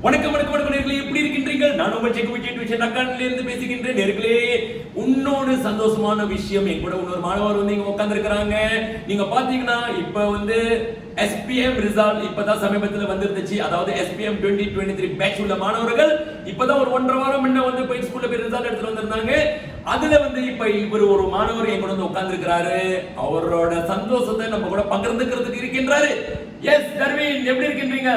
வணக்கம் வணக்கம் வணக்கம் நேர்களே, எப்படி இருக்கின்றீர்கள்? நான் உங்கள் செக்கு ரக்கான்ல இருந்து பேசுகின்றேன். நேர்களே, இன்னொரு சந்தோஷமான விஷயம், என் கூட இன்னொரு மாணவர் வந்து இங்க உட்கார்ந்து இருக்காங்க. நீங்க பாத்தீங்கன்னா இப்ப வந்து SPM ரிசல்ட் இப்பதான் சமீபத்தில் வந்துருந்துச்சு. அதாவது SPM 2023 பேட்ச் உள்ள மாணவர்கள் இப்பதான் ஒரு 1.5 வாரம் முன்ன வந்து போய் ஸ்கூல்ல போய் ரிசல்ட் எடுத்துட்டு வந்திருந்தாங்க. அதுல வந்து இப்ப இவர் ஒரு மாணவர் என் கூட வந்து உட்கார்ந்து இருக்காரு. அவரோட சந்தோஷத்தை நம்ம கூட பகிர்ந்துக்கிறதுக்கு இருக்கின்றாரு. எஸ் டர்வின், எப்படி இருக்கின்றீங்க?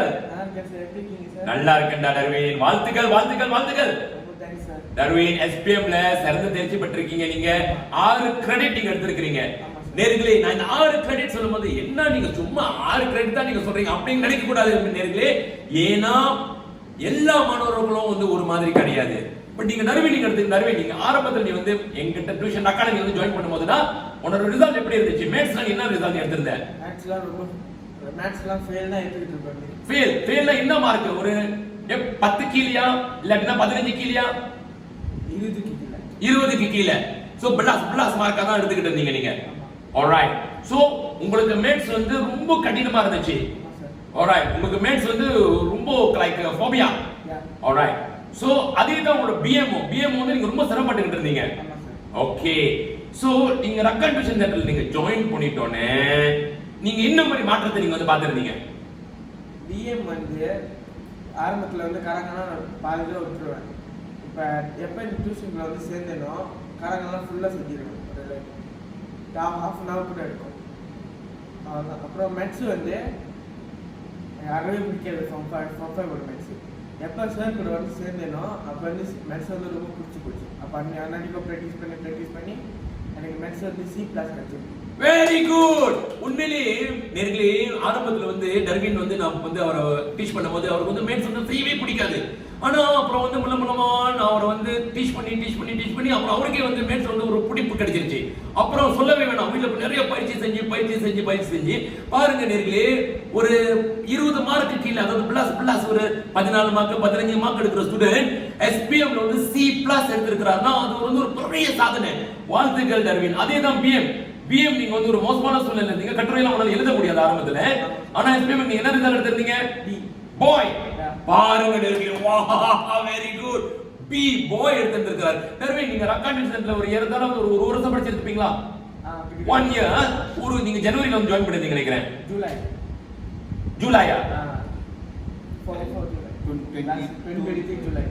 நல்லா இருக்கேன்டா டர்வின். வாழ்த்துக்கள் வாழ்த்துக்கள் வாழ்த்துக்கள். டர்வின், SPMல சிறந்த தேர்ச்சி பெற்றிருக்கீங்க. நீங்க 6 கிரெடிட் நீங்க எடுத்திருக்கீங்க. நேர்களே, நான் இந்த 6 கிரெடிட் சொல்லும்போது என்ன நீங்க சும்மா 6 கிரெடிட் தான் நீங்க சொல்றீங்க அப்படின்னு நினைக்க கூடாது நேர்களே. ஏன்னா எல்லா மாணவர்களும் வந்து ஒரு மாதிரி கிடையாது. பட் நீங்க நர்வின் நீங்க எடுத்து நர்வின் நீங்க ஆரம்பத்துல நீ வந்து எங்கிட்ட டியூஷன் அகாடமி வந்து ஜாயின் பண்ணும்போதுனா உன்னோட ரிசல்ட் எப்படி இருந்துச்சு? மேத்ஸ்ல என்ன ரிசல்ட் எடுத்திருந்த? மேத்ஸ்லாம் ஃபெயில் தான் எடுத்துட்டு இருக்கேன். ஃபெயில்ல என்ன மார்க்? ஒரு 10 கீழயா இல்லன்னா 15 கீழயா? 20க்கு கீழ. சோ பிளஸ் மார்க்கா தான் எடுத்துக்கிட்டு இருந்தீங்க நீங்க. ஆல்ரைட். சோ உங்களுக்கு மேத்ஸ் வந்து ரொம்ப கடினமா இருந்துச்சு. ஆல்ரைட். உங்களுக்கு மேத்ஸ் வந்து ரொம்ப லைக் ஃபோபியா. ஆல்ரைட். சோ அதே தான் உங்களோட BMO வந்து நீங்க ரொம்ப சிரமப்பட்டுக்கிட்டு இருந்தீங்க. ஓகே. சோ நீங்க ரக்கன் டியூஷன் சென்டர்ல நீங்க ஜாயின் பண்ணிட்டோனே நீங்க என்ன மாதிரி மாற்றத்தை நீங்க வந்து பாத்துறீங்க? BM வந்து ஆரம்பத்துல வந்து கரங்கெல்லாம் பாதியில விட்டுருவேன். இப்ப எப்ப டியூஷன்ல வந்து சேர்ந்தேனோ கரங்கெல்லாம் ஃபுல்லா செஞ்சிருவேன். ஒரு ஹாஃப் அன் ஹவர் கூட இருக்கும். அப்புறம் மேத்ஸ் வந்து அறவே பிடிக்காது. ஃபார்ம் ஒரு மேத்ஸ் எப்போ சார் கூட வந்து சேர்ந்தேனோ அப்போ வந்து மேத்ஸ் வந்து ரொம்ப பிடிச்சி போச்சு. அப்போ அன்னைக்கு ப்ராக்டிஸ் பண்ணி எனக்கு மேத்ஸ் வந்து C+ கிடைச்சிருக்கு. Very good. உண்மையிலே நேர்களே, ஆரம்பத்துல வந்து டர்வின் வந்து நான் வந்து அவரை டீச் பண்ணும்போது அவருக்கு வந்து மேத்ஸ் வந்து செய்யவே பிடிக்காது. ஆனா அப்புறம் வந்து மூலமா நான் அவரை வந்து டீச் பண்ணி அப்புறம் அவருக்கே வந்து மேத்ஸ் வந்து ஒரு பிடிப்பு கிடைச்சிருச்சு. அப்புறம் சொல்லவே வேணாம், வீட்டில் நிறைய பயிற்சி செஞ்சு பாருங்க நேர்களே, ஒரு 20 மார்க்கு கீழே, அதாவது பிளஸ் ஒரு 14 மார்க் 15 மார்க் எடுக்கிற ஸ்டூடெண்ட் SPMல வந்து C+ எடுத்திருக்கிறாருன்னா அது வந்து ஒரு பெரிய சாதனை. வாழ்த்துக்கள் டர்வின். அதே தான் BM நீங்க வந்து ஒரு மோசமான சூழ்நிலை இருந்தீங்க, கட்டுரையெல்லாம் உங்களால எழுத முடியாது ஆரம்பத்துல. ஆனா SPM நீங்க என்ன ரிசல்ட் எடுத்திருந்தீங்க? பாய். பாருங்க டர்வின், வாவ், வெரி குட். பாய் எடுத்திருக்காரு. டர்வின், நீங்க ரக்கான் சென்டர்ல ஒரு ஏறதால ஒரு வருஷம் படிச்சிருப்பீங்களா? 1 இயர். ஒரு நீங்க ஜனவரில வந்து ஜாயின் பண்ணிருந்தீங்க நினைக்கிறேன். ஜூலையா? 2023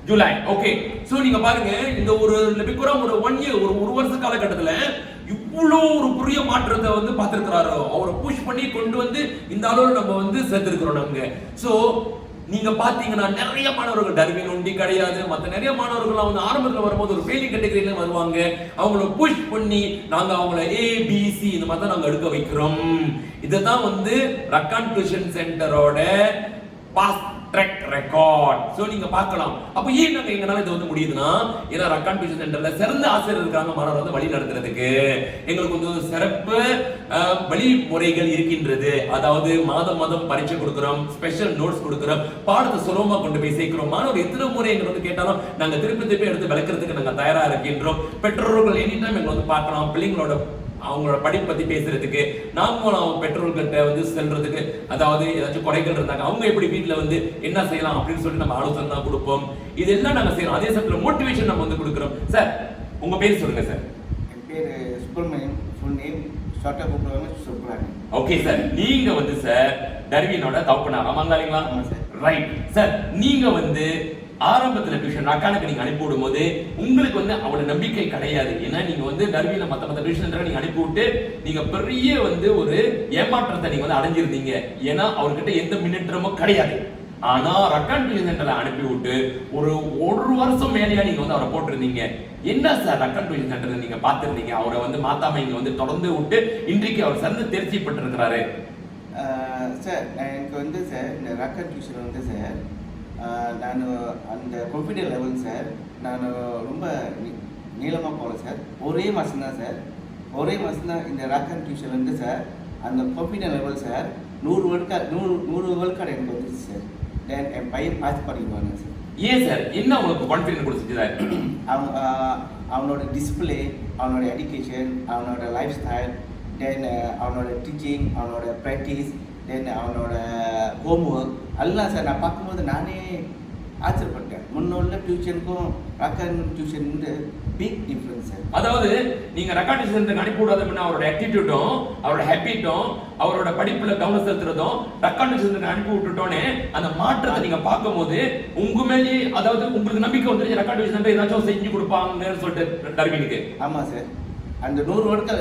ஜூலை. ஓகே. சோ நீங்க பாருங்க, இந்த ஒரு லெபிக்குரா ஒரு 1 இயர் ஒரு வருஷ காலகட்டத்துல இவ்வளோ ஒரு பெரிய மாற்றத்தை வந்து பார்த்திருக்கிறாரு. அவரை புஷ் பண்ணி கொண்டு வந்து இந்த அளவுல நம்ம வந்து சேர்த்திருக்கிறோம் நாங்க. சோ நீங்க பாத்தீங்கன்னா நிறைய மாணவர்கள் டர்வின் ஒண்டி கிடையாது, மத்த நிறைய மாணவர்கள் வந்து ஆரம்பத்துல வரும்போது ஒரு ஃபெயிலிங் கேட்டகரியில வருவாங்க. அவங்கள புஷ் பண்ணி நாங்க அவங்கள ABC இந்த மாதிரி தான் நாங்க எடுக்க வைக்கிறோம். இதுதான் வந்து ரக்கான் டியூஷன் சென்டரோட பாஸ் ட்ராக் ரெக்கார்ட். சோ நீங்க பார்க்கலாம். அப்ப ஏன் நாங்க எங்கனால இது வந்து முடியுதுன்னா, ஏன்னா ரக்கான் டியூஷன் சென்டர்ல சிறந்த ஆசிரியர் இருக்காங்க மாணவர் வந்து வழி நடத்துறதுக்கு. எங்களுக்கு வந்து சிறப்பு வழிமுறைகள் இருக்கின்றது. அதாவது மாதம் பரீட்சை கொடுக்கிறோம், ஸ்பெஷல் நோட்ஸ் கொடுக்கிறோம், பாடத்தை சுலபமா கொண்டு போய் சேர்க்கிறோம். மாணவர் எத்தனை முறை எங்களை வந்து கேட்டாலும் நாங்க திருப்பி எடுத்து விளக்குறதுக்கு நாங்க தயாரா இருக்கின்றோம். பெற்றோர்கள் எனி டைம் எங்களை வந்து பார்க்கலாம். பிள்ளைங்களோட அவங்களோட படிப்பு பத்தி பேசுறதுக்கு, நாங்களும் அவங்க பெற்றோர்கிட்ட வந்து செல்றதுக்கு, அதாவது ஏதாச்சும் குறைகள் இருந்தாங்க அவங்க எப்படி வீட்டுல வந்து என்ன செய்யலாம் அப்படின்னு சொல்லிட்டு நம்ம ஆலோசனை தான் கொடுப்போம். இதெல்லாம் நாங்க செய்யறோம். அதே சமயத்துல மோட்டிவேஷன் நம்ம வந்து கொடுக்குறோம். சார், உங்க பேர் சொல்லுங்க சார். என் பேர் சுப்பிரமணியம். ஃபுல் நேம் ஷார்ட்டா கூப்பிடுவாங்க சுப்பிரமணியம். ஓகே சார், நீங்க வந்து சார் டர்வினோட தகப்பனார் ஆமாங்களா இல்லைங்களா? ஆமா சார். Right sir. நீங்க வந்து ஆரம்பத்துல டியூஷன் ரக்கானுக்கு நீங்க அனுப்பி விடும்போது உங்களுக்கு வந்து அவ்வளவு நம்பிக்கை கிடையாது. ஏன்னா நீங்க வந்து டர்வின மத்த டியூஷன் சென்டரை நீங்க அனுப்பி விட்டு நீங்க பெரிய வந்து ஒரு ஏமாற்றத்தை நீங்க வந்து அடைஞ்சிருந்தீங்க. ஏன்னா அவர்கிட்ட எந்த முன்னேற்றமும் கிடையாது. ஆனா ரக்கான் டியூஷன் சென்டர்ல அனுப்பி விட்டு ஒரு வருஷம் மேலேயா நீங்க வந்து அவரை போட்டிருந்தீங்க. என்ன சார் ரக்கான் டியூஷன் சென்டர்ல நீங்க பாத்துருந்தீங்க? அவரை வந்து மாத்தாம இங்க வந்து தொடர்ந்து விட்டு இன்றைக்கு அவர் சிறந்து தேர்ச்சி பெற்றிருக்கிறாரு. சார், எனக்கு வந்து சார் இந்த ரக்கான் டியூஷன் வந்து சார் நான் அந்த கான்ஃபிடென்ட் லெவல் சார் நான் ரொம்ப நீளமாக போகிறேன் சார். ஒரே மாதம் தான் இந்த ரக்கான் டியூஷன் வந்து சார் அந்த கான்ஃபிடென்ட் லெவல் சார் 100 விழுக்காடு எனக்கு வந்துச்சு சார். தென் என் பையன் பாஸ் பண்ணிடுவாங்க சார். ஏன் சார், என்ன உங்களுக்கு கான்ஃபிடென்ட் கொடுத்துச்சு சார்? அவனோட டிஸ்பிளே, அவனோட எஜுகேஷன், அவனோட லைஃப் ஸ்டைல், தென் அவனோட டீச்சிங், அவனோட ப்ராக்டிஸ், தென் அவனோட ஹோம்ஒர்க், எல்லாம் சார் நான் பார்க்கும்போது நானே ஆச்சரியப்பட்டேன். முன்னுள்ள டியூஷனுக்கும் Rakkan tuition big difference sir. அதாவது நீங்க ரெக்கார்ட் டியூஷனுக்கு அனுப்பி விடாதீங்கன்னா அவரோட ஆட்டிடியூடும் அவரோட ஹேபிட்டும் அவரோட படிப்புல கவனம் செலுத்துறதும் ரெக்கார்ட் டியூஷனுக்கு அனுப்பி விட்டுட்டோன்னே அந்த மாற்றத்தை நீங்க பார்க்கும்போது உங்க மேலே அதாவது உங்களுக்கு நம்பிக்கை வந்து ரெக்கார்ட் டியூஷன் ஏதாச்சும் செஞ்சு கொடுப்பாங்கன்னு சொல்லிட்டு டர்வினுக்கு. ஆமாம் சார். அந்த 100%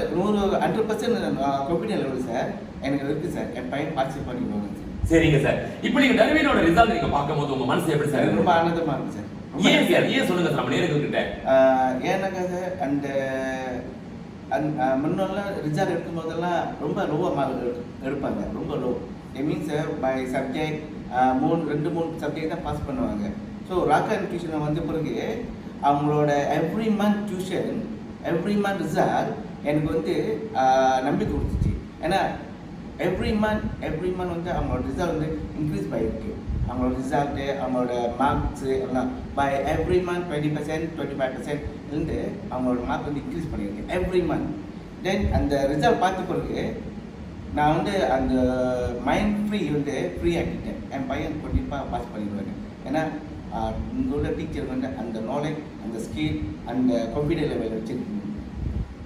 கம்ப்யூட்டர் லெவல் சார் எனக்கு இருக்குது சார். என் பையன் பார்ட்டிசிபேட் பண்ணிடுவாங்க சார். சரிங்க சார். இப்போ நீங்க டர்வினோட ரிசல்ட் நீங்க பார்க்கும்போது உங்க மனசு எப்படி சார்? ரொம்ப ஆனந்தமா இருக்கு சார். ஏன் சார்? ஏன் சொல்லுங்க சார் நம்ம நேருக்கு கிட்ட. ஏன்னாக்கா சார் அந்த முன்னெல்லாம் ரிசல்ட் எடுக்கும்போதெல்லாம் ரொம்ப லோவாக மார்க் எடுப்பாங்க. ரொம்ப low. I means by subject 2-3 subject தான் பாஸ் பண்ணுவாங்க. ஸோ ராக்கன் டியூஷனை வந்த பிறகு அவங்களோட every month tuition every month result எனக்கு வந்து நம்பிக்கை கொடுத்துச்சு. ஏன்னா எவ்ரி மந்த் வந்து அவங்களோட ரிசல்ட் வந்து இன்க்ரீஸ் ஆகிருக்கு. அவங்களோட ரிசல்ட்டு அவங்களோட மார்க்ஸு எல்லாம் பை எவ்ரி மந்த் 20% 25% இருந்து அவங்களோட மார்க் வந்து இன்க்ரீஸ் பண்ணியிருக்கேன் எவ்ரி மந்த். தென் அந்த ரிசல்ட் பார்த்த பிறகு நான் வந்து அந்த மைண்ட் வந்து ஃப்ரீ ஆக்கிட்டேன். என் பையன் கண்டிப்பாக பாஸ் பண்ணிடுவாங்க. ஏன்னா இங்கே உள்ள டீச்சர் வந்து அந்த நாலேஜ் அந்த ஸ்கில் அந்த கம்ப்யூட்டர் லெவலில் வச்சுருக்கீங்க.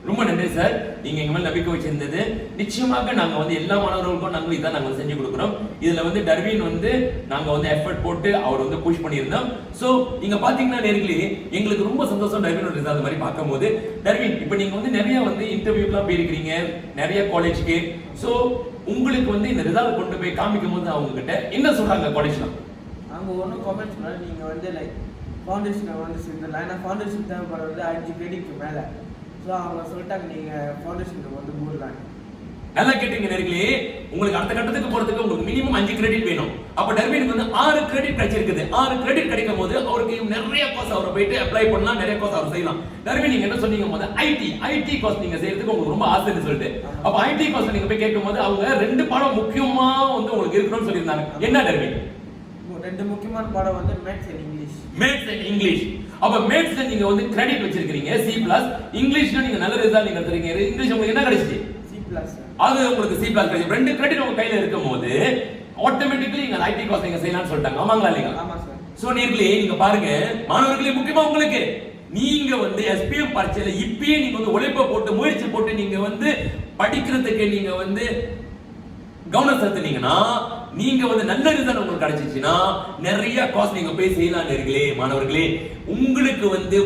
ரொம்ப நன்றி சார். நீங்க எங்க மேல நம்பிக்கை வச்சிருந்தது. நிச்சயமாக நாங்க வந்து எல்லா மாணவர்களுக்கும் நாங்க இதான் நாங்க செஞ்சு கொடுக்குறோம். இதுல வந்து டர்வின் வந்து நாங்க வந்து எஃபர்ட் போட்டு அவர் வந்து புஷ் பண்ணியிருந்தோம். சோ நீங்க பாத்தீங்கன்னா நேர்களே எங்களுக்கு ரொம்ப சந்தோஷம் டர்வினோட ரிசல்ட் மாதிரி பார்க்கும்போது. டர்வின் இப்போ நீங்க வந்து நிறைய வந்து இன்டர்வியூக்கெல்லாம் போயிருக்கிறீங்க நிறைய காலேஜ்க்கு. சோ உங்களுக்கு வந்து இந்த ரிசல்ட் கொண்டு போய் காமிக்கும் போது அவங்க கிட்ட என்ன சொல்றாங்க காலேஜ்லாம்? அவங்க ஒன்றும் கமெண்ட் சொன்னாங்க. நீங்கள் வந்து லைக் ஃபவுண்டேஷனை வந்து சேர்ந்துடலாம். ஏன்னா ஃபவுண்டேஷன் தேவைப்படுறது 5 கிரெடிட்க்கு மேலே. ஸோ அவங்க சொல்லிட்டாங்க நீங்கள் ஃபவுண்டேஷனுக்கு வந்து போடலாம். நல்லா கேட்டீங்க நேர்களே. உங்களுக்கு அடுத்த கட்டத்துக்கு போறதுக்கு உங்களுக்கு மினிமம் 5 கிரெடிட் வேணும். அப்ப டர்வினுக்கு வந்து 6 கிரெடிட் கிடைச்சிருக்குது. 6 கிரெடிட் கிடைக்கும் போது அவருக்கு நிறைய கோர்ஸ் அவரை போயிட்டு அப்ளை பண்ணலாம், நிறைய கோர்ஸ் அவர் செய்யலாம். டர்வின் நீங்க என்ன சொன்னீங்க போது ஐடி கோர்ஸ் நீங்க செய்யறதுக்கு உங்களுக்கு ரொம்ப ஆசைன்னு சொல்லிட்டு அப்ப ஐடி கோர்ஸ் நீங்க போய் கேட்கும் போது அவங்க 2 பாடம் முக்கியமா வந்து உங்களுக்கு இருக்கணும்னு சொல்லியிருந்தாங்க. என்ன டர்வின்? 2 முக்கியமான பாடம் வந்து maths and English. Maths and English. அப்ப மேத்ஸ்ல நீங்க வந்து கிரெடிட் வச்சிருக்கீங்க C+. இங்கிலீஷ்ல நீங்க நல்ல ரிசல்ட் நீங்க எடுத்துறீங்க. இங்கிலீஷ் உங்களுக்கு என்ன கிடைச்சிச்சு? C+. அது உங்களுக்கு C+ கிடைச்சு. 2 கிரெடிட் உங்க கையில இருக்கும்போது ஆட்டோமேட்டிக்கலி நீங்க ஐடி கோர்ஸ் நீங்க செய்யலாம்னு சொல்லிட்டாங்க. ஆமாங்களா இல்லையா? ஆமா சார். சோ நேர்களே நீங்க பாருங்க மாணவர்களே, முக்கியமா உங்களுக்கு நீங்க வந்து SPM பரீட்சையில இப்பயே நீங்க வந்து உழைப்ப போட்டு முயற்சி போட்டு நீங்க வந்து படிக்கிறதுக்கு நீங்க வந்து கவனம் செலுத்துனீங்கன்னா நீங்க வந்து நல்ல ரிசல்ட் உங்களுக்கு கிடைச்சிச்சுன்னா நிறைய கோர்ஸ் நீங்க போய் செய்யலாம் நேர்களே. மாணவர்களே உங்களுக்கு வந்து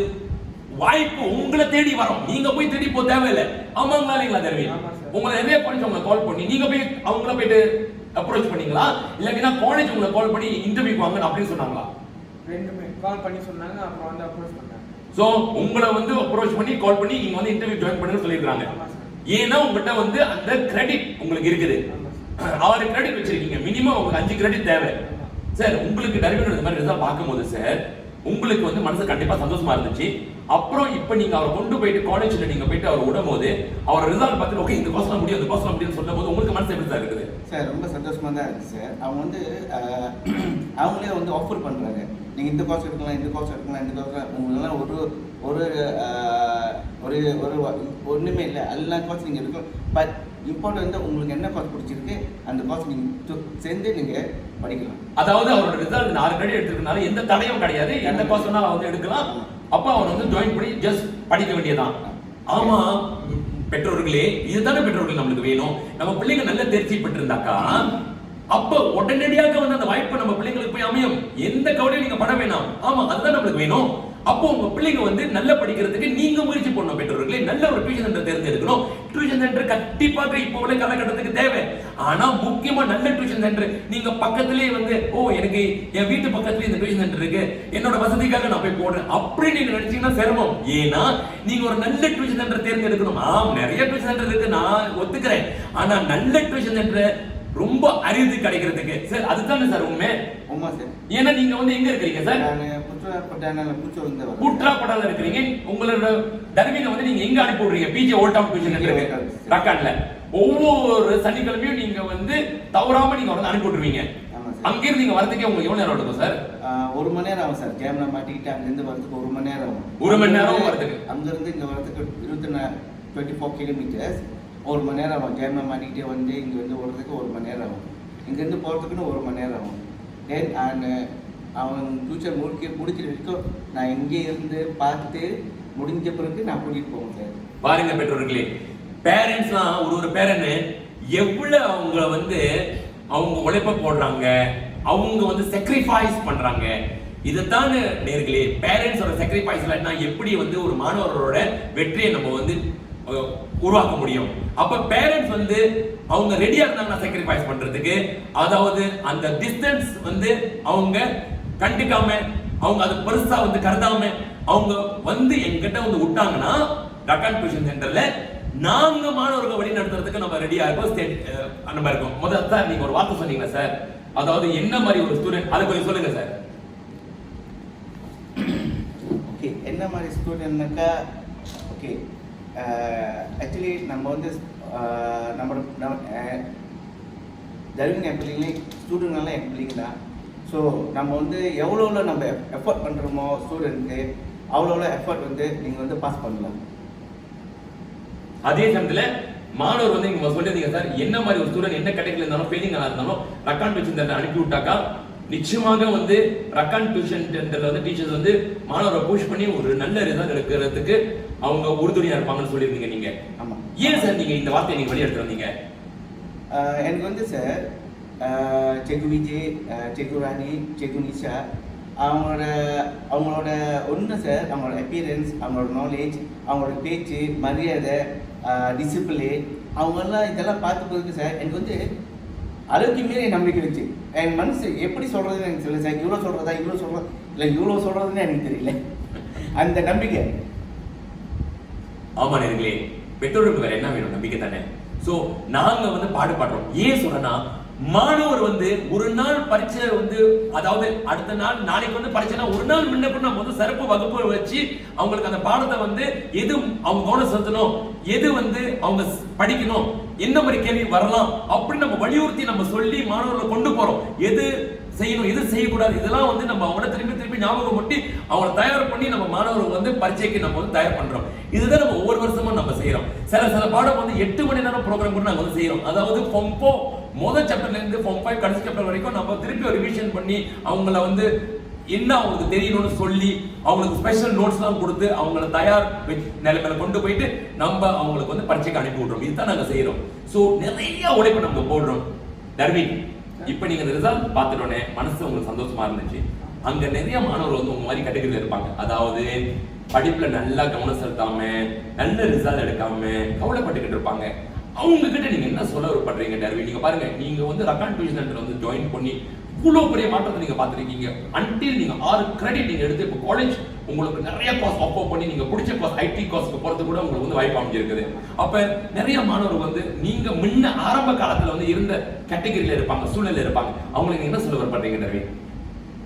வாய்ப்பு உங்களை தேடி வரும். நீங்க போய் தேடி போக தேவையில்லை. ஆமாங்களா இல்லைங்களா தருவீங்க? உங்களை நிறைய காலேஜ் உங்களை கால் பண்ணி நீங்க போய் அவங்கள போயிட்டு அப்ரோச் பண்ணீங்களா இல்லைன்னா காலேஜ் உங்களை கால் பண்ணி இன்டர்வியூ வாங்க அப்படின்னு சொன்னாங்களா? ரெண்டுமே கால் பண்ணி சொன்னாங்க. அப்புறம் வந்து அப்ரோச் பண்ணாங்க. சோ உங்களை வந்து அப்ரோச் பண்ணி கால் பண்ணி நீங்க வந்து இன்டர்வியூ ஜாயின் பண்ணுங்க சொல்லிருக்காங்க. ஏன்னா உங்ககிட்ட வந்து அந்த கிரெடிட் உங்களுக்கு இருக்குது. 6 கிரெடிட் வச்சிருக்கீங்க. மினிமம் உங்களுக்கு 5 கிரெடிட் தேவை. சார் உங்களுக்கு டர்வின் இந்த மாதிரி ரிசல்ட் பார்க்கும்போது சார் உங்களுக்கு வந்து மனசு கண்டிப்பா சந்தோஷமா இருந்துச்சு. அப்புறம் இப்போ நீங்க அவரை கொண்டு போயிட்டு காலேஜ்ல நீங்க போயிட்டு அவர் விடும்போது அவர் ரிசல்ட் பார்த்து ஓகே இந்த கோர்ஸ்லாம் முடியும் இந்த கோர்ஸ்லாம் முடியும்னு சொல்லும்போது உங்களுக்கு மனசு எப்படி சார் இருக்குது? சார் ரொம்ப சந்தோஷமா தான் இருக்கு சார். அவங்க வந்து அவங்களே வந்து ஆஃபர் பண்றாங்க. நீங்க இந்த கோர்ஸ் எடுக்கலாம் இந்த கோர்ஸ் எடுக்கலாம் இந்த கோர்ஸ் உங்களெல்லாம் ஒரு ஒண்ணுமே இல்லை. எல்லா கோர்ஸ் நீங்க எடுக்கலாம். பட் இம்பார்ட்டன் வந்து உங்களுக்கு என்ன கோர்ஸ் பிடிச்சிருக்கு அந்த கோர்ஸ் நீங்க சேர்ந்து நீங்க படிக்கலாம். அதாவது அவரோட ரிசல்ட் 4 கிரெடிட் எடுத்துக்கிறதுனால எந்த தடையும் கிடையாது. எந்த கோர்ஸ் வேணாலும் வந்து எடுக்கலாம். அப்ப அவர் வந்து ஜாயின் பண்ணி ஜஸ்ட் படிக்க வேண்டியதான். ஆமா பெற்றோர்களே, இதுதானே பெற்றோர்கள் நம்மளுக்கு வேணும். நம்ம பிள்ளைங்க நல்ல தேர்ச்சி பெற்றிருந்தாக்கா அப்ப உடனடியாக வந்து அந்த வாய்ப்பு நம்ம பிள்ளைங்களுக்கு போய் அமையும். எந்த கவலையும் நீங்க பட வேணாம். ஆமா அதுதான் நம்மளுக்கு வேணும். அப்போ உங்க பிள்ளைங்க வந்து நல்ல படிக்கிறதுக்கு நீங்க முயற்சி பண்ணணும். பெற்றோர்களே நல்ல ஒரு டியூஷன் சென்டர் தேர்ந்தெடுக்கணும். டியூஷன் சென்டர் கண்டிப்பாக இப்போ உள்ள காலகட்டத்துக்கு தேவை. ஆனா முக்கியமா நல்ல டியூஷன் சென்டர் நீங்க பக்கத்திலேயே வந்து எனக்கு என் வீட்டு பக்கத்துலயே இந்த டியூஷன் சென்டர் இருக்கு என்னோட வசதிக்காக நான் போய் போடுறேன் அப்படி நீங்க நினைச்சீங்கன்னா சிரமம். ஏன்னா நீங்க ஒரு நல்ல டியூஷன் சென்டர் தேர்ந்தெடுக்கணும். நிறைய டியூஷன் சென்டர் இருக்கு நான் ஒத்துக்கிறேன். ஆனா நல்ல டியூஷன் சென்டர் ரொம்ப அரிது கிடைக்கிறதுக்கு சார். அதுதானே சார் உண்மை? உண்மை சார். ஏன்னா நீங்க வந்து எங்க இருக்கீங்க சார்? புற்றப்பட்டால இருக்கீங்க. உங்களோட டர்வினை வந்து நீங்க எங்க அனுப்பி விடுறீங்க? PJ old town tuition centre ரக்கான்ல ஒவ்வொரு சனிக்கிழமையும் நீங்க வந்து தவறாம நீங்க வந்து அனுப்பி விடுவீங்க. அங்கிருந்து நீங்க வரதுக்கே உங்களுக்கு எவ்வளவு நேரம் எடுக்கும் சார்? 1 மணி நேரம் ஆகும் சார். கேமரா மாட்டிக்கிட்டு அங்கிருந்து வரதுக்கு 1 மணி நேரம் ஆகும். 1 மணி நேரம் வரதுக்கு அங்கிருந்து இங்க வரதுக்கு 24 கிலோமீட்டர்ஸ் 1 மணி நேரம் ஆகும். கேமரா மாட்டிக்கிட்டே வந்து இங்க வந்து ஓடுறதுக்கு 1 மணி நேரம் ஆகும். இங்கிருந்து போறதுக்குன்னு 1 மணி நேரம் ஆகும். தென் அவன் ஃபியூச்சர் முடிக்கிற வரைக்கும் நான் இங்கே இருந்து பார்த்து முடிஞ்ச பிறகு நான் கூட்டிகிட்டு போவேன் சார். பாருங்க பெற்றோர்களே, பேரண்ட்ஸ்லாம் ஒரு பேரண்ட் எவ்வளவு அவங்கள வந்து அவங்க உழைப்ப போடுறாங்க, அவங்க வந்து sacrifice பண்றாங்க. இதைத்தான் நேர்களே, பேரண்ட்ஸோட sacrifice இல்லைன்னா எப்படி வந்து ஒரு மாணவரோட வெற்றியை நம்ம வந்து உருவாக்க முடியும். அப்ப பேரண்ட்ஸ் வந்து அவங்க ரெடியா இருந்தாங்கன்னா sacrifice பண்றதுக்கு, அதாவது அந்த டிஸ்டன்ஸ் வந்து அவங்க கண்டுக்காம, அவங்க அது பெருசா வந்து கருதாம அவங்க வந்து என்கிட்ட வந்து விட்டாங்கன்னா ரக்கான் டியூஷன் சென்டர்ல நாங்க மாணவர்கள் வழி நடத்துறதுக்கு நம்ம ரெடியா இருக்கோம். நம்ம இருக்கோம். முதல்ல சார் நீங்க ஒரு வார்த்தை சொன்னீங்க சார், அதாவது என்ன மாதிரி ஒரு ஸ்டூடெண்ட், அதை கொஞ்சம் சொல்லுங்க சார். ஓகே, என்ன மாதிரி ஸ்டூடெண்ட்னாக்கா, ஓகே ஆக்சுவலி நம்ம வந்து நம்ம தர்வின் என் பிள்ளைங்களே ஸ்டூடெண்ட்னால என் பிள்ளைங்க தான். ஸோ நம்ம வந்து எவ்வளோ நம்ம எஃபர்ட் பண்ணுறோமோ ஸ்டூடெண்ட்க்கு அவ்வளோ எஃபர்ட் வந்து நீங்கள் வந்து பாஸ் பண்ணலாம். அதே சமயத்துல மாணவர் வந்து நீங்க சொல்லிருந்தீங்க சார், என்ன மாதிரி ஒரு ஸ்டூடெண்ட் என்ன கேட்டகரியில இருந்தாலும் ஃபெயிலிங்கா இருந்தாலும் ரக்கான் டியூஷன் சென்டர் அனுப்பி விட்டாக்கா நிச்சயமாக வந்து ரக்கான் டியூஷன் சென்டர்ல வந்து டீச்சர்ஸ் வந்து மாணவரை புஷ் பண்ணி ஒரு நல்ல ரிசல்ட் எடுக்கிறதுக்கு அவங்க உறுதுணையா இருப்பாங்கன்னு சொல்லியிருந்தீங்க நீங்க. ஆமாம். ஏன் சார் நீங்க இந்த வார்த்தையை நீங்க வெளியே எடுத்து வந்தீங்க? எனக்கு வந்து சார் செகு விஜய், செகு ராணி, செகு நிஷா அவங்களோட ஒன்று சார், அவங்களோட அப்பீரன்ஸ், அவங்களோட நாலேஜ், அவங்களோட பேச்சு, மரியாதை, டிசிப்ளின், அவங்கெல்லாம் இதெல்லாம் பார்த்து போதுக்கு சார் எனக்கு வந்து அளவுக்கு மீறி நம்பிக்கை வச்சு என் மனசு எப்படி சொல்கிறதுன்னு எனக்கு தெரியல சார். இவ்வளோ சொல்கிறதா, இவ்வளோ சொல்கிறது இல்லை, இவ்வளோ சொல்கிறதுன்னு எனக்கு தெரியல அந்த நம்பிக்கை. ஆமா நேர்களே, பெற்றோருக்கு வேற என்ன வேணும்? நம்பிக்கை தானே. சோ நாங்க வந்து பாடுபடுறோம். ஏன் சொல்றேன்னா, மாணவர் வந்து ஒரு நாள் பரீட்சை வந்து, அதாவது அடுத்த நாள் நாளைக்கு வந்து பரீட்சைனா ஒரு நாள் முன்ன கூட நம்ம வந்து சிறப்பு வகுப்பு வச்சு அவங்களுக்கு அந்த பாடத்தை வந்து எது அவங்க கவனம் செலுத்தணும், எது வந்து அவங்க படிக்கணும், என்ன மாதிரி கேள்வி வரலாம் அப்படின்னு நம்ம வலியுறுத்தி நம்ம சொல்லி மாணவர்களை கொண்டு போறோம். எது செய்யணும், எது செய்யக்கூடாது, இதெல்லாம் வந்து நம்ம அவங்கள திருப்பி ஞாபகம் பண்ணி அவங்களை தயார் பண்ணி நம்ம மாணவர்கள் வந்து பரீட்சைக்கு நம்ம வந்து தயார் பண்றோம். இதுதான் நம்ம ஒவ்வொரு வருஷமும் நம்ம செய்யறோம். சில பாடம் வந்து 8 மணி நேரம் ப்ரோக்ராம் கூட நாங்க வந்து செய்யறோம். அதாவது பொம்போ முதல் சாப்டர்ல இருந்து ஃபார்ம் 5 கடைசி சாப்டர் வரைக்கும் நம்ம திருப்பி ஒரு ரிவிஷன் பண்ணி அவங்கள வந்து என்ன அவங்களுக்கு தெரியணும்னு சொல்லி அவங்களுக்கு ஸ்பெஷல் நோட்ஸ்லாம் கொடுத்து அவங்கள தயார் நிலைமையில கொண்டு போயிட்டு நம்ம அவங்களுக்கு வந்து பரீட்சைக்கு அனுப்பி விடுறோம். இதுதான் நாங்க செய்யறோம். சோ நிறைய உழைப்பு நம்ம போடுறோம். தர்வின், இப்ப நீங்க இந்த ரிசல்ட் பார்த்துட்டோன்னே மனசு உங்களுக்கு சந்தோஷமா இருந்துச்சு. அங்க நிறைய மாணவர்கள் வந்து உங்க மாதிரி கேட்டகரியில இருப்பாங்க. அதாவது படிப்புல நல்லா கவனம் செலுத்தாம, நல்ல ரிசல்ட் எடுக்காம கவலைப்பட்டுக்கிட்டு இருப்பாங்க. அவங்க கிட்ட நீங்க என்ன சொல்ல விருப்பப்படுறீங்க டர்வின்? நீங்க பாருங்க, நீங்க வந்து ரக்கான் டியூஷன் சென்டர் வந்து ஜாயின் பண்ணி இவ்வளவு பெரிய மாற்றத்தை நீங்க பார்த்திருக்கீங்க. அன்டில் நீங்க 6 கிரெடிட் நீங்க எடுத்து இப்போ காலேஜ் உங்களுக்கு நிறைய கோர்ஸ் ஆஃபர் பண்ணி நீங்க பிடிச்ச கோர்ஸ் ஐடி கோர்ஸ்க்கு போறது கூட உங்களுக்கு வந்து வாய்ப்பு அமைஞ்சிருக்குது. அப்ப நிறைய மாணவர்கள் வந்து நீங்க முன்ன ஆரம்ப காலத்துல வந்து இருந்த கேட்டகரியில இருப்பாங்க, சூழ்நிலை இருப்பாங்க. அவங்களுக்கு நீங்க என்ன சொல்ல விருப்பப்படுறீங்க டர்வின்?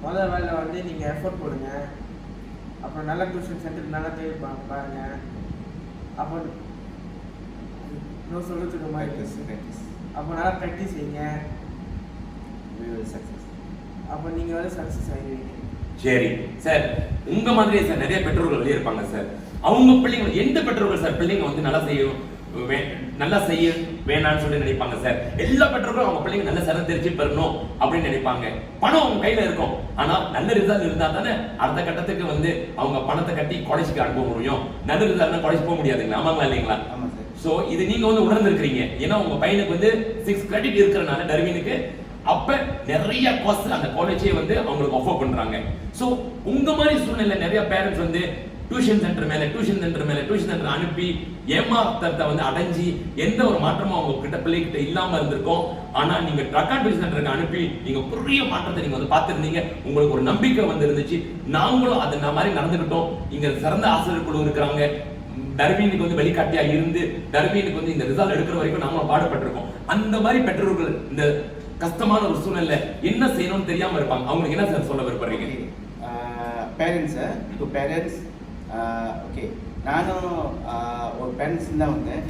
முதல் வேலை வந்து நீங்க எஃபோர்ட் போடுங்க. அப்புறம் நல்ல டியூஷன் சென்டர் நல்லா தேடி பாருங்க. அப்புறம் இன்னும் சொல்றதுக்கு மாதிரி அப்போ நல்லா ப்ராக்டிஸ் செய்யுங்க. அப்போ நீங்க வந்து சக்சஸ் ஆகிடுவீங்க. சரி சார், உங்க மாதிரியே சார் நிறைய பெற்றோர்கள் வெளியே இருப்பாங்க சார். அவங்க பிள்ளைங்க, எந்த பெற்றோர்கள் சார் பிள்ளைங்க வந்து நல்லா செய்ய வேணாம்னு சொல்லி நினைப்பாங்க சார்? எல்லா பெற்றோர்களும் அவங்க பிள்ளைங்க நல்ல சிறந்த தெரிஞ்சு பெறணும் அப்படின்னு நினைப்பாங்க. பணம் அவங்க கையில இருக்கும், ஆனா நல்ல ரிசல்ட் இருந்தா தானே அடுத்த கட்டத்துக்கு வந்து அவங்க பணத்தை கட்டி காலேஜுக்கு அனுப்ப முடியும். நல்ல ரிசல்ட்னா காலேஜ் போக முடியாதுங்களா? ஆமாங்களா இல்லைங்களா? சோ இது நீங்க வந்து உணர்ந்திருக்கிறீங்க. ஏன்னா உங்க பையனுக்கு வந்து 6 கிரெடிட் இருக்கிறனால டர்வினுக்கு அப்ப நிறைய கோர்ஸ் அந்த காலேஜே வந்து அவங்களுக்கு ஆஃபர் பண்றாங்க. சோ உங்க மாதிரி சூழ்நிலை நிறைய பேரண்ட்ஸ் வந்து டியூஷன் சென்டர் அனுப்பி ஏமாற்றத்தை வந்து அடைஞ்சி எந்த ஒரு மாற்றமும் அவங்க கிட்ட பிள்ளைகிட்ட இல்லாம இருந்திருக்கும். ஆனா நீங்க ரக்கான் டியூஷன் சென்டருக்கு அனுப்பி நீங்க பெரிய மாற்றத்தை நீங்க வந்து பார்த்திருந்தீங்க. உங்களுக்கு ஒரு நம்பிக்கை வந்து இருந்துச்சு. நாங்களும் அது மாதிரி நடந்துகிட்டோம். இங்க சிறந்த ஆசிரியர் குழு இருக்கிறாங்க. டர்வினுக்கு வந்து வெளிக்காட்டியா இருந்து டர்வினுக்கு வந்து இந்த ரிசல்ட் எடுக்கிற வரைக்கும் நாம பாடுபட்டிருக்கோம். அந்த மாதிரி பெற்றோர்கள் இந்த கஷ்டமான ஒரு சூழ்நிலை என்ன செய்யணும்னு தெரியாம இருப்பாங்க. அவங்களுக்கு என்ன சார் சொல்ல விருப்பறீங்க? பேரண்ட்ஸ் ஓகே, நானும் ஒரு பேரண்ட்ஸ் தான் வந்தேன்.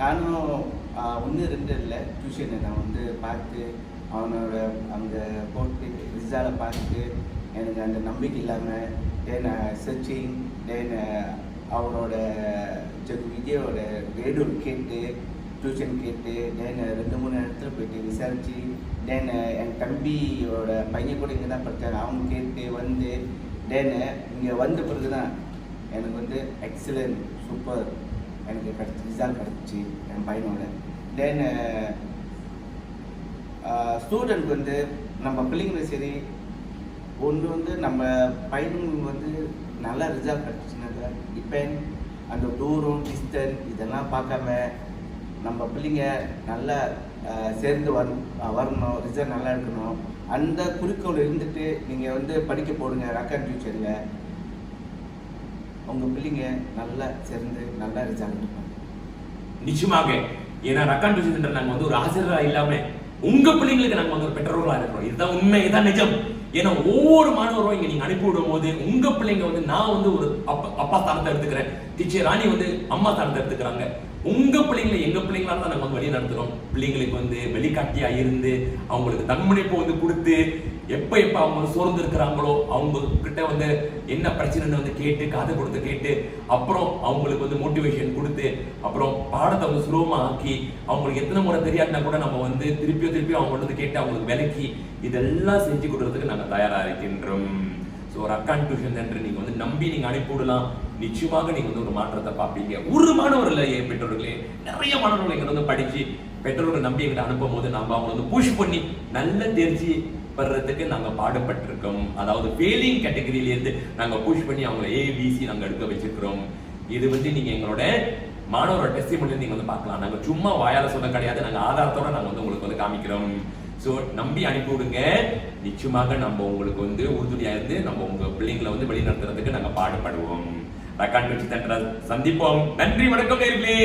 நானும் 1-2 இல்லை டியூஷனை நான் வந்து பார்த்து அவனோட அந்த போட்டு ரிசல்ட்டை பார்த்துட்டு எனக்கு அந்த நம்பிக்கை இல்லாமல் தென் சர்ச்சிங், தென் அவனோட விஜயோட ரேடியோ கேட்டு டியூஷன் கேட்டு தென் 2-3 இடத்துல போயிட்டு விசாரித்து தென் என் தம்பியோட பையன் கூட இங்கே தான் படித்தாங்க, அவங்க கேட்டு வந்து தென் இங்கே வந்த பிறகு தான் எனக்கு வந்து எக்ஸலண்ட் சூப்பர் எனக்கு ரிசல்ட் கிடச்சி என் பையனோட. தென் ஸ்டூடெண்ட் வந்து நம்ம பிள்ளைங்களும் சரி ஒன்று வந்து நம்ம பையனுங்களுக்கு வந்து நல்ல ரிசல்ட் கிடச்சிச்சுனாக்கா டிபெண்ட் அந்த தூரம் டிஸ்டன்ஸ் இதெல்லாம் பார்க்காம நம்ம பிள்ளைங்க நல்லா சேர்ந்து வரணும், ரிசல்ட் நல்லா இருக்கணும், அந்த குறிக்கோள் இருந்துட்டு நீங்கள் வந்து படிக்க போடுங்க. ராக்கன் ஃபியூச்சரில் உங்கள் பிள்ளைங்க நல்லா சேர்ந்து நல்லா ரிசல்ட் எடுப்பாங்க நிச்சயமாக. ஏன்னா ரக்கான் டியூஷன் சென்டர் நாங்கள் வந்து ஒரு ஆசிரியராக இல்லாமல் உங்க பிள்ளைங்களுக்கு நாங்கள் வந்து ஒரு பெற்றோர்களாக இருக்கிறோம். இதுதான் உண்மை, இதுதான் நிஜம். ஏன்னா ஒவ்வொரு மாணவரும் இங்க நீங்க அனுப்பி விடும் போது உங்க பிள்ளைங்க வந்து நான் வந்து ஒரு அப்பா ஸ்தானத்தை எடுத்துக்கிறேன், டீச்சர் ராணி வந்து அம்மா ஸ்தானத்தை எடுத்துக்கிறாங்க. உங்க பிள்ளைங்களை எங்க பிள்ளைங்களா தான் நாங்க வந்து வழி நடத்துறோம். பிள்ளைங்களுக்கு வந்து வெளிக்காட்டியா இருந்து அவங்களுக்கு தன்முனைப்பு வந்து கொடுத்து எப்ப அவங்க சோர்ந்து இருக்கிறாங்களோ அவங்க கிட்ட வந்து என்ன பிரச்சனைன்னு வந்து கேட்டு காதை கொடுத்து கேட்டு அப்புறம் அவங்களுக்கு வந்து மோட்டிவேஷன் கொடுத்து அப்புறம் பாடத்தை வந்து சுலபமா ஆக்கி அவங்களுக்கு எத்தனை முறை தெரியாட்டினா கூட நம்ம வந்து திருப்பியும் அவங்க வந்து கேட்டு அவங்களுக்கு விலக்கி இதெல்லாம் செஞ்சு கொடுக்கறதுக்கு நாங்க தயாரா இருக்கின்றோம். ஸோ ரக்கான் டியூஷன் சென்டர் நீங்க வந்து நம்பி நீங்க அனுப்பிவிடலாம். நிச்சயமாக நீங்க வந்து ஒரு மாற்றத்தை பார்ப்பீங்க. ஒரு மாணவர் இல்லை, என் பெற்றோர்களே நிறைய மாணவர்கள் எங்க வந்து படிச்சு பெற்றோர்கள் நம்பி எங்கிட்ட அனுப்பும் போது நம்ம அவங்க வந்து புஷ் பண்ணி நல்ல தேர்ச்சி பெறதுக்கு நாங்க பாடுபட்டிருக்கோம். அதாவது ஃபெயிலிங் கேட்டகரியில இருந்து நாங்க புஷ் பண்ணி அவங்களை ABC நாங்க எடுக்க வச்சிருக்கிறோம். இது வந்து நீங்க எங்களோட மாணவரோட டெஸ்டிமோனியல் நீங்க வந்து பார்க்கலாம். நாங்க சும்மா வாயால சொல்ல கிடையாது, நாங்க ஆதாரத்தோட நாங்க வந்து உங்களுக்கு வந்து காமிக்கிறோம். ஸோ நம்பி அனுப்பி விடுங்க. நிச்சயமாக நம்ம உங்களுக்கு வந்து உறுதுணையா இருந்து நம்ம உங்க பிள்ளைங்களை வந்து வழி நடத்துறதுக்கு நாங்க பாடுபடுவோம். ரக்கான் டியூஷன் சென்டர் சந்திப்போம். நன்றி, வணக்கம் நேயர்களே.